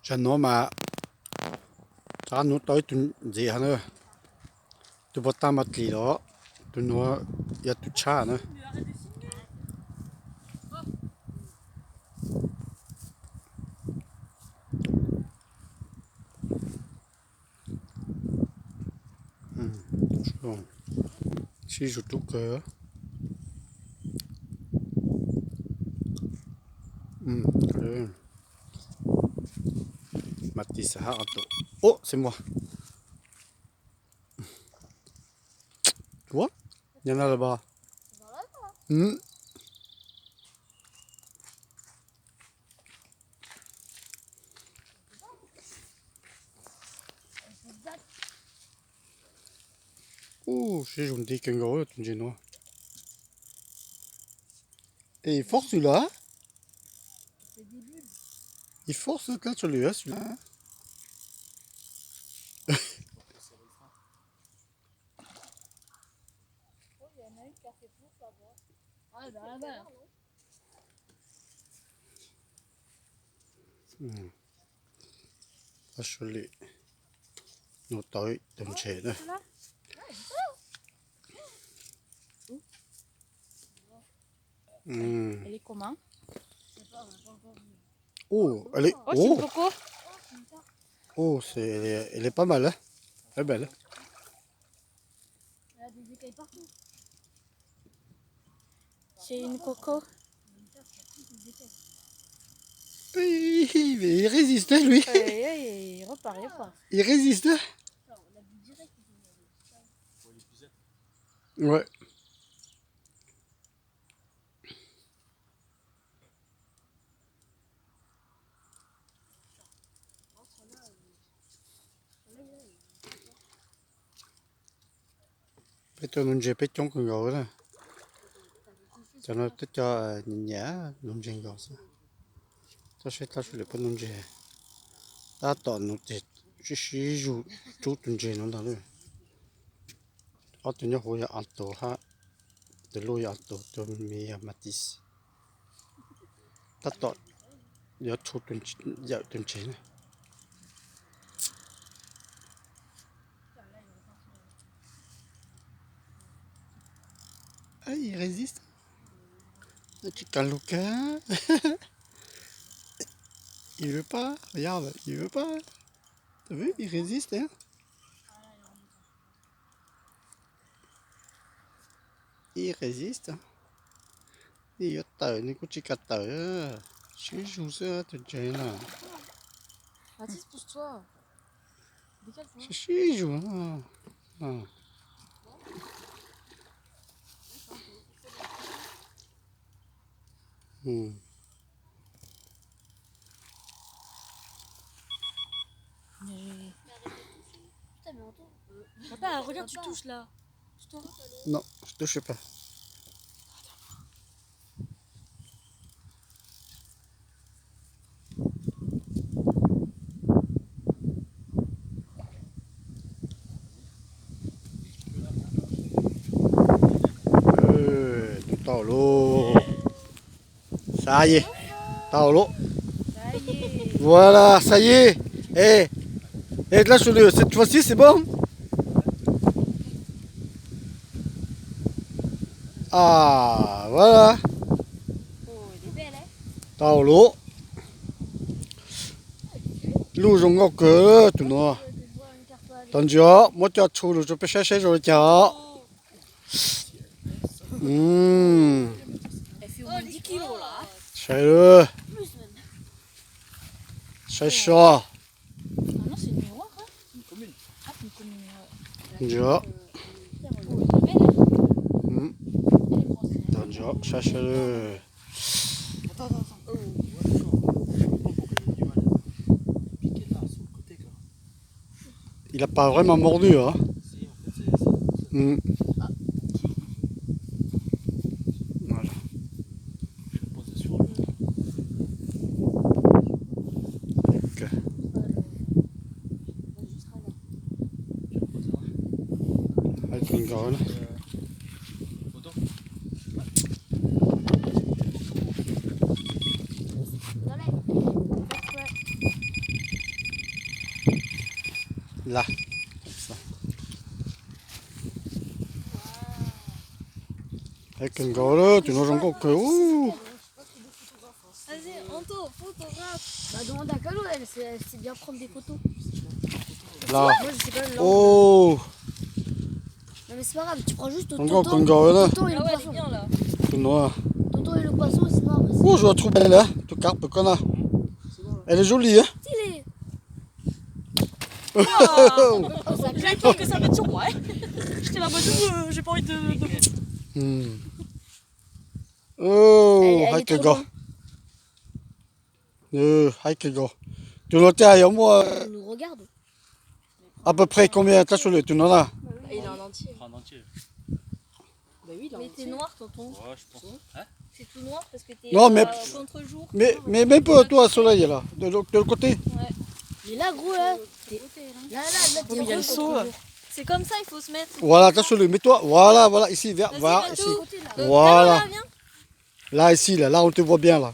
ฉันโนมาจานโนต่อยตุนเจียนะตุบตามาตีหรอตุนโนยาตุชานะช่วงชีจุดตุกเกอเออมาตีสหอัตโตโอ้c'est moi tu vois il y en a là-bas oh j'ai un des kangourous tu dis non et il force celui-là il force là celui-là celui-là actually nó tới tầm trẻ này Elle est comment? oh elle est Oh, c'est une coco. oh elle est pas mal hein elle est belle hein? Elle a des écailles partout. C'est une coco. Mais il résiste hein, lui Il repart, il repart. il résiste hein? On a vu direct qu'ils ouais Bây nun je pe chong con gấu nè cho nó tất cho nhìn nhã nun je gấu sao ta sẽ lấy nun je ta tọn nó thì chỉ sử dụng chút nun je nó thôi ở trên nhà hồi ăn tổ ha từ lối ăn tổ từ mi matis ta tọn giờ chút nun je này ah il résiste tu calmes Lucas il veut pas regarde il veut pas t'as vu il résiste hein il résiste il tới ni cũng chỉ cắt tới chỉ dùng sữa từ trên là Mathis, pousse-toi. Décale-toi. chỉ dùng à Putain, mais attends. Papa, regarde, tu touches là. Touche-toi. non je touche pas tout tao l'eau ça y est tao l'eau Ça y est. voilà ça y est et là sur le cette fois-ci c'est bon ah voilà Oh, elle est belle, hein. tao l'eau lưu dùng ngọc cỡ tụi nó Je vois une carte à aller. tận gió một cho chú được cho bé xe rồi chó Elle fait au moins 10 kilos là. xe rồi Plus même. xe cho Ah non, c'est une miroir. Hein. C'est une commune. Ah, c'est une commune. Ouais. gió Putain, moi, elle est belle, hein. Elle est grosse. tận gió xe rồi il a pas vraiment mordu hein voilà ok avec une gorge Dans l'air. Ouais. Là, comme ça. Avec un gars là, tu nous encore que. Ouh! Vas-y, Anto, photographe. Bah, demande à Calo, elle sait bien prendre des photos. Là. Moi, je sais pas le Oh! Non, mais c'est pas grave, tu prends juste Encore Tonton. un gars là. Tonton et Ah le ouais, elle est poisson. bien là. Tout noir. Tonton et le poisson, c'est noir. Oh, je la trouve belle, hein? Tout carpe qu'on a. Elle est jolie, hein? Stylé. Oh, Ça j'ai claque. peur que ça mette sur moi. J'étais là en mode j'ai pas envie de. Hmm. Oh, Elle est hai cái trop gò. loin. Hai cái gò. Tu l'as taillé à moi On nous regarde. à peu près combien t'as sur le tu n'en as? Il est en entier. En entier. Bah oui, mais t'es noir, tonton. Ouais, je pense. Hein? C'est tout noir parce que t'es Non, mais- contre-jour. Mais même pas toi, soleil là, de l'autre côté. Il est là, gros, là. Là, Il y a le seau. C'est comme ça, il faut se mettre. Voilà, t'as sur le, mets-toi. Voilà, voilà, ici, vers, Vas-y, voilà, mets ici. tout. Voilà. Là, viens. Là, ici, là, on te voit bien là.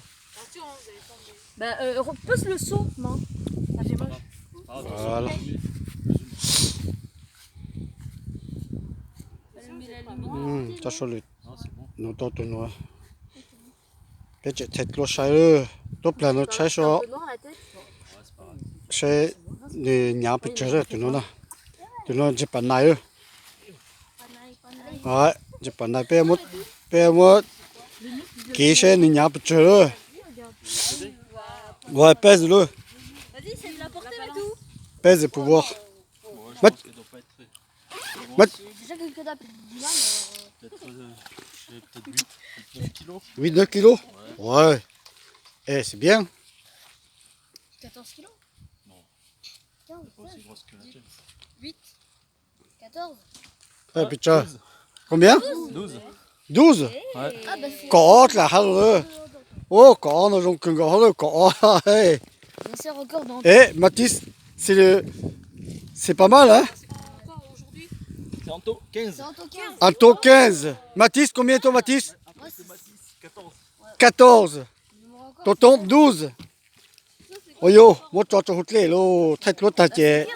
Bah, repousse le seau, non. Ça fait moche. Voilà. T'as sur le, Non, c'est bon. non, toi, tu noir. Cái chuyện thịt lo sai ư, tốt là nó sai số, noir la tête. Ouais, c'est pas grave. sai để nhà bị chơi rồi, tụi nó chỉ bàn này ư, ouais, chỉ bàn này bé một, kỹ sẽ để nhà bị chơi rồi, ouais, pèse luôn, Vas-y, c'est de la portée, mais tout. pèse pour voir, Bon, je Mat- pense qu'elle doit pas être très. Mat- Déjà quelques tapes du mal. Peut-être je sais, peut-être 8, 9 kilos. 8-9 kilos, ouais, eh, c'est bien, 14 kilos. Pas aussi grosse que la tienne. 14. eh, putain, combien? 12. 12, Ouais. Ah, bah, c'est. có là hả rồi, oh, có nó dùng cưng có rồi, có, hey. On sert encore dans. Eh, Mathis, c'est pas mal, hein? C'est Anto, 15. C'est en tout 15. Anto 15. Mathis, combien toi, Mathis? Moi, c'est 14. 14. numéro encore. Tonton, 12. Oh yo, moi, tu hút lê lô, thay lốt ta chè,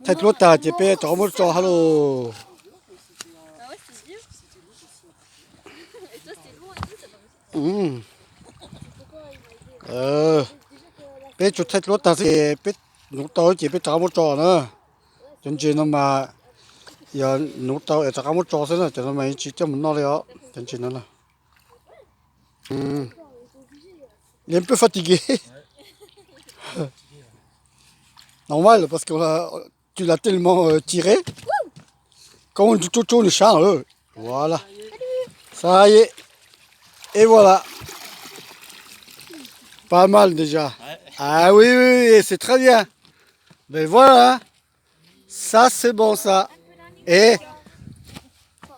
thay lốt ta chè bé, cho moi cho hello. Ah ouais, c'est vieux. Et toi, c'était lourd et tout, ça paraît. Bé cho thay lốt ta chè, bé nút tao chè bé cho moi cho nữa. Chân chân nó mà, giờ nút tao cho moi cho xem là, cho nó mày chỉ cho mình nó đấy, chân chân nó là. Il est un peu fatigué. Normal, parce que tu l'as tellement tiré. Comme on dit tout le champ, voilà. Ça y est. Et voilà. Pas mal déjà. Ah oui, oui, oui, c'est très bien. Mais voilà. Ça, c'est bon, ça. Et.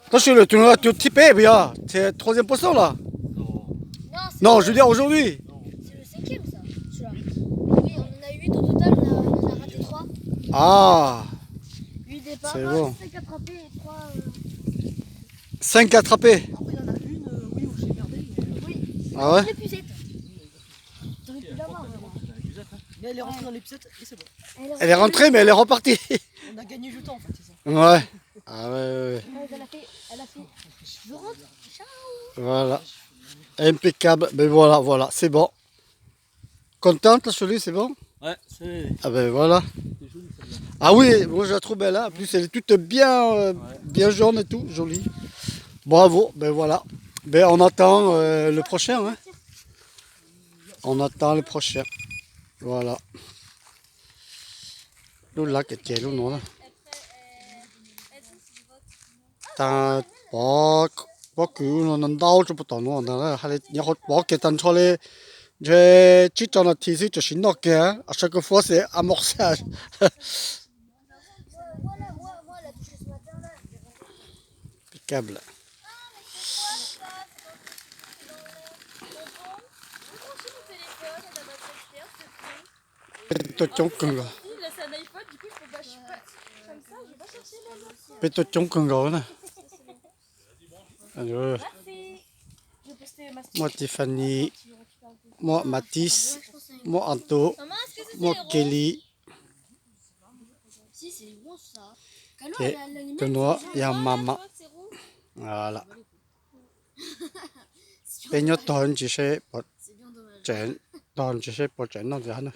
Attention, le tournoi, tu es typé, bien. C'est 3e poisson, là. Non. Non, je veux dire aujourd'hui. C'est le 5e, ça. Celui-là. Oui, on en a 8 au total, on en a raté 3. Ah, 8 départs. c'est bon. 5 attrapés et 3. 5 attrapés. Après, il y en a une, oui, où j'ai gardé. Oui. Ah ouais? Les pucettes. J'aurais pu l'avoir, vraiment. Mais elle est rentrée dans l'épisode et c'est bon. Elle est rentrée, mais elle est repartie. On a gagné du temps en fait, c'est ça. Ouais. Ah ouais, ouais, ouais. Elle a fait. Je rentre. Ciao. Voilà. Impeccable. Ben voilà, voilà, c'est bon. Contente, la chérie, c'est bon? Ouais, c'est Ah ben voilà. joli celle-là. Ah oui, moi je la trouve belle, hein. En plus elle est toute bien, bien jaune et tout, jolie. Bravo, ben voilà. Ben on attend le prochain, hein. On attend le prochain. Voilà. Lúc lá cái chè lúc nó là. Ta bỏ cứu nó đau cho bắt đầu nó là hay là nhớ bỏ cái tần cho lên je chỉ cho nó thì cho xin nó kia à chaque fois c'est amorçage. Voilà, moi, elle a touché ce matin là. Impeccable. Pétotion cưng rồi, Là, c'est un iPhone, du coup, je peux pas. Je suis pas comme ça, je vais pas chercher la note. pétotion cưng rồi nè. Alors, Je vais poster ma moi Tiffany, moi Mathis, moi Anto, Maman, est-ce que c'est moi les roses? Kelly. Si, c'est bon ça. Calo, Et l'animal. de noix c'est et un Tu maman. vois que c'est rond? Voilà. bien Bây giờ dommage. toàn chỉ sẽ bỏ C'est bien dommage. chén, toàn chỉ sẽ bỏ chén nó ra nữa.